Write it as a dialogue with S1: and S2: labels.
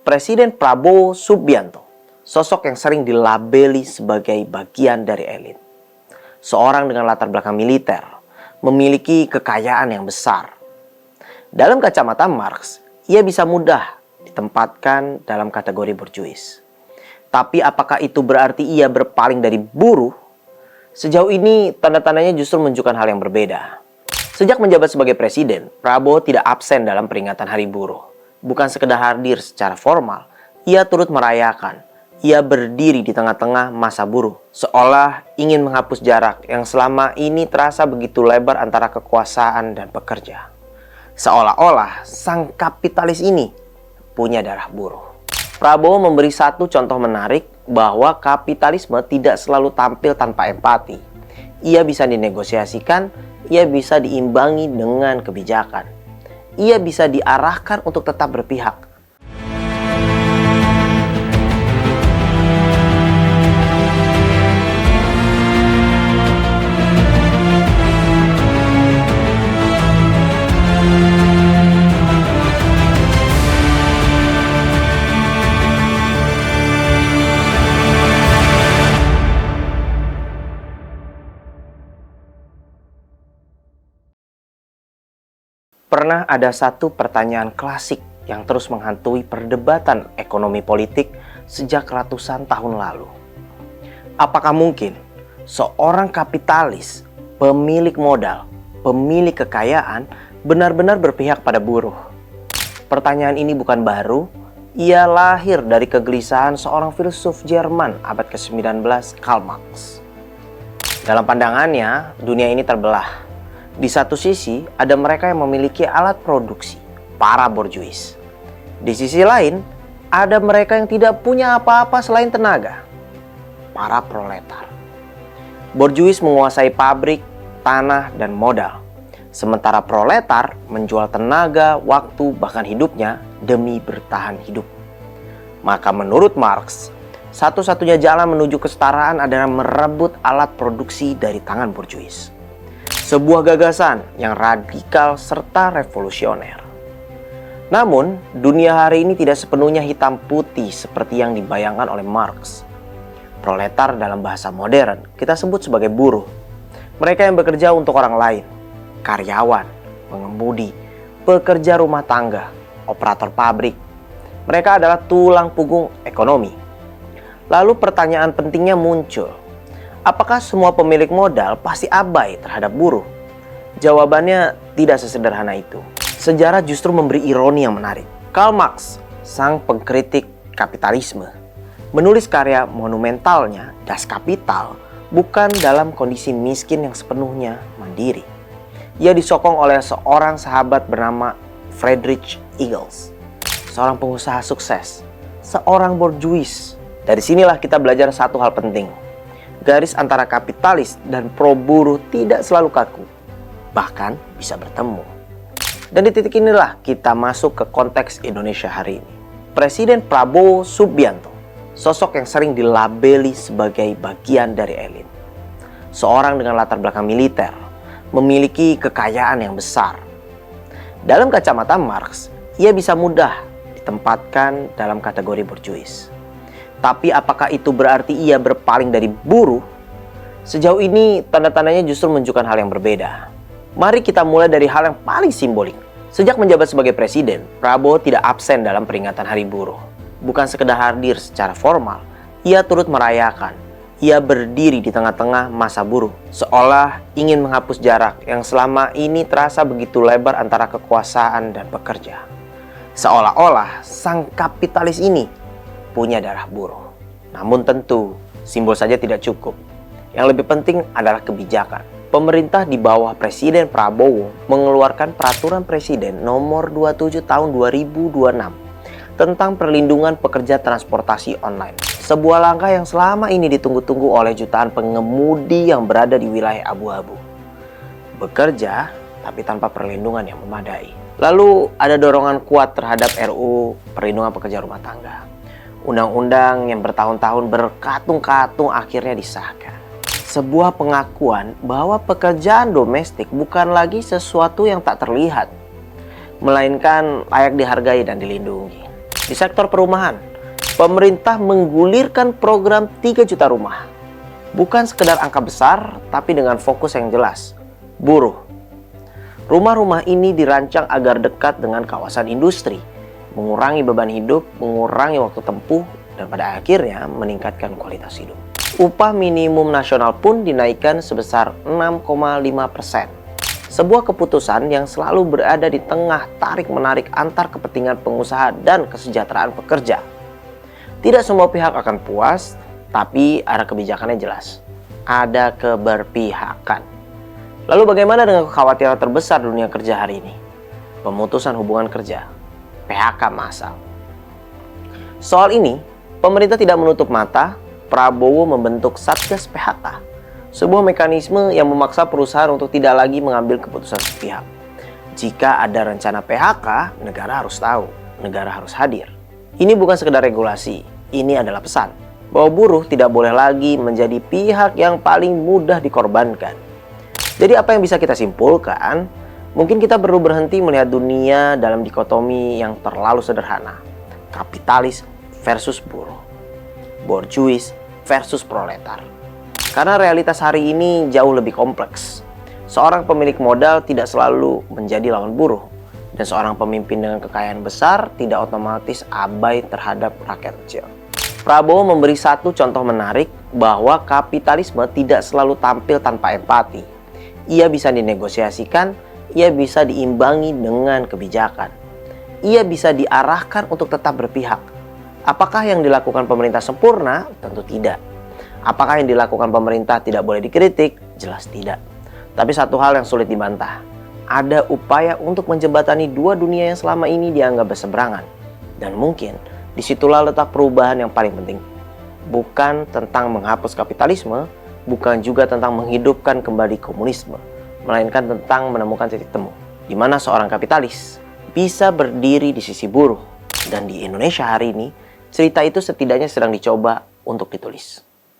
S1: Presiden Prabowo Subianto, sosok yang sering dilabeli sebagai bagian dari elit. Seorang dengan latar belakang militer, memiliki kekayaan yang besar. Dalam kacamata Marx, ia bisa mudah ditempatkan dalam kategori borjuis. Tapi apakah itu berarti ia berpaling dari buruh? Sejauh ini, tanda-tandanya justru menunjukkan hal yang berbeda. Sejak menjabat sebagai presiden, Prabowo tidak absen dalam peringatan Hari Buruh. Bukan sekedar hadir secara formal, ia turut merayakan. Ia berdiri di tengah-tengah masa buruh, seolah ingin menghapus jarak yang selama ini terasa begitu lebar antara kekuasaan dan pekerja. Seolah-olah sang kapitalis ini punya darah buruh. Prabowo memberi satu contoh menarik bahwa kapitalisme tidak selalu tampil tanpa empati. Ia bisa dinegosiasikan, ia bisa diimbangi dengan kebijakan. Ia bisa diarahkan untuk tetap berpihak. Pernah ada satu pertanyaan klasik yang terus menghantui perdebatan ekonomi politik sejak ratusan tahun lalu. Apakah mungkin seorang kapitalis, pemilik modal, pemilik kekayaan benar-benar berpihak pada buruh? Pertanyaan ini bukan baru, ia lahir dari kegelisahan seorang filsuf Jerman abad ke-19, Karl Marx. Dalam pandangannya, dunia ini terbelah. Di satu sisi, ada mereka yang memiliki alat produksi, para borjuis. Di sisi lain, ada mereka yang tidak punya apa-apa selain tenaga, para proletar. Borjuis menguasai pabrik, tanah, dan modal. Sementara proletar menjual tenaga, waktu, bahkan hidupnya demi bertahan hidup. Maka menurut Marx, satu-satunya jalan menuju kesetaraan adalah merebut alat produksi dari tangan borjuis. Sebuah gagasan yang radikal serta revolusioner. Namun, dunia hari ini tidak sepenuhnya hitam putih seperti yang dibayangkan oleh Marx. Proletar dalam bahasa modern kita sebut sebagai buruh. Mereka yang bekerja untuk orang lain, karyawan, pengemudi, pekerja rumah tangga, operator pabrik. Mereka adalah tulang punggung ekonomi. Lalu pertanyaan pentingnya muncul. Apakah semua pemilik modal pasti abai terhadap buruh? Jawabannya tidak sesederhana itu. Sejarah justru memberi ironi yang menarik. Karl Marx, sang pengkritik kapitalisme, menulis karya monumentalnya Das Kapital bukan dalam kondisi miskin yang sepenuhnya mandiri. Ia disokong oleh seorang sahabat bernama Friedrich Engels, seorang pengusaha sukses, seorang borjuis. Dari sinilah kita belajar satu hal penting. Garis antara kapitalis dan pro buruh tidak selalu kaku, bahkan bisa bertemu. Dan di titik inilah kita masuk ke konteks Indonesia hari ini. Presiden Prabowo Subianto, sosok yang sering dilabeli sebagai bagian dari elit. Seorang dengan latar belakang militer, memiliki kekayaan yang besar. Dalam kacamata Marx, ia bisa mudah ditempatkan dalam kategori borjuis. Tapi apakah itu berarti ia berpaling dari buruh? Sejauh ini, tanda-tandanya justru menunjukkan hal yang berbeda. Mari kita mulai dari hal yang paling simbolik. Sejak menjabat sebagai presiden, Prabowo tidak absen dalam peringatan Hari Buruh. Bukan sekedar hadir secara formal, ia turut merayakan. Ia berdiri di tengah-tengah masa buruh, seolah ingin menghapus jarak yang selama ini terasa begitu lebar antara kekuasaan dan pekerja. Seolah-olah sang kapitalis ini punya darah buruh. Namun tentu, simbol saja tidak cukup. Yang lebih penting adalah kebijakan. Pemerintah di bawah Presiden Prabowo mengeluarkan Peraturan Presiden Nomor 27 Tahun 2026 tentang perlindungan pekerja transportasi online. Sebuah langkah yang selama ini ditunggu-tunggu oleh jutaan pengemudi yang berada di wilayah abu-abu. Bekerja, tapi tanpa perlindungan yang memadai. Lalu ada dorongan kuat terhadap RUU Perlindungan Pekerja Rumah Tangga. Undang-undang yang bertahun-tahun berkatung-katung akhirnya disahkan. Sebuah pengakuan bahwa pekerjaan domestik bukan lagi sesuatu yang tak terlihat, melainkan layak dihargai dan dilindungi. Di sektor perumahan, pemerintah menggulirkan program 3 juta rumah. Bukan sekedar angka besar, tapi dengan fokus yang jelas. Buruh. Rumah-rumah ini dirancang agar dekat dengan kawasan industri, mengurangi beban hidup, mengurangi waktu tempuh, dan pada akhirnya meningkatkan kualitas hidup. Upah minimum nasional pun dinaikkan sebesar 6,5%. Sebuah keputusan yang selalu berada di tengah tarik-menarik antar kepentingan pengusaha dan kesejahteraan pekerja. Tidak semua pihak akan puas, tapi arah kebijakannya jelas. Ada keberpihakan. Lalu bagaimana dengan kekhawatiran terbesar dunia kerja hari ini? Pemutusan hubungan kerja, PHK massal. Soal ini, pemerintah tidak menutup mata. Prabowo membentuk Satgas PHK. Sebuah mekanisme yang memaksa perusahaan untuk tidak lagi mengambil keputusan sepihak. Jika ada rencana PHK, negara harus tahu, negara harus hadir. Ini bukan sekedar regulasi, ini adalah pesan bahwa buruh tidak boleh lagi menjadi pihak yang paling mudah dikorbankan. Jadi apa yang bisa kita simpulkan? Mungkin kita perlu berhenti melihat dunia dalam dikotomi yang terlalu sederhana. Kapitalis versus buruh, borjuis versus proletar. Karena realitas hari ini jauh lebih kompleks. Seorang pemilik modal tidak selalu menjadi lawan buruh. Dan seorang pemimpin dengan kekayaan besar tidak otomatis abai terhadap rakyat kecil. Prabowo memberi satu contoh menarik bahwa kapitalisme tidak selalu tampil tanpa empati. Ia bisa dinegosiasikan, ia bisa diimbangi dengan kebijakan. Ia bisa diarahkan untuk tetap berpihak. Apakah yang dilakukan pemerintah sempurna? Tentu tidak. Apakah yang dilakukan pemerintah tidak boleh dikritik? Jelas tidak. Tapi satu hal yang sulit dibantah. Ada upaya untuk menjembatani dua dunia yang selama ini dianggap berseberangan. Dan mungkin disitulah letak perubahan yang paling penting. Bukan tentang menghapus kapitalisme, bukan juga tentang menghidupkan kembali komunisme, melainkan tentang menemukan titik temu, di mana seorang kapitalis bisa berdiri di sisi buruh. Dan di Indonesia hari ini, cerita itu setidaknya sedang dicoba untuk ditulis.